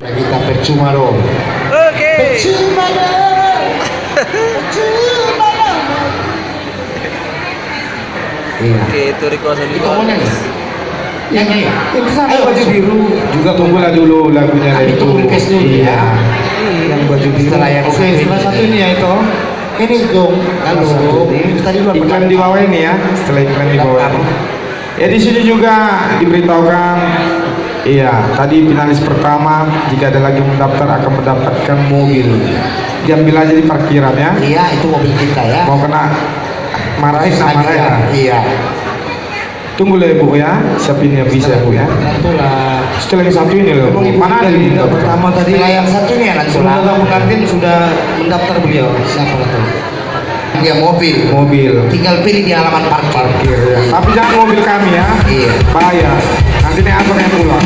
Kita percuma dong. Oke. Percuma dong. Percuma dong. Iya. Oke, itu request Itu mana nih? Yang ini. Itu sama Ayo, baju biru juga tunggulah dulu lagunya Tapi itu. tunggu request dulu Iya. ya. Yang baju biru. Setelah yang Oke, satu setelah ini. satu ini ya itu. Ini dong. Lalu Satu ini. tadi luar Iklan di bawah ini ya. Setelah iklan di bawah. Ya di sini juga diberitahukan. Iya, tadi finalis pertama jika ada lagi mendaftar akan mendapatkan mobil. Diambil aja di parkiran ya. Iya, itu mobil kita ya. Mau kena marahin sama Iya. ya. Iya. Tunggu lah Bu ya, siapin yang bisa Bu ya. Nantulah. Setelah yang satu ini loh. Emang ibu Mana ada sudah ini tidak pertama tadi? Setelah yang satu ini ya Sebelum Nantulah. datang pengantin sudah mendaftar beliau. Siapa itu? Dia mobil. Mobil. Tinggal pilih di halaman parkir. Parkir ya. Tapi jangan mobil kami ya. Iya. Bahaya. Nanti nih atur yang pulang.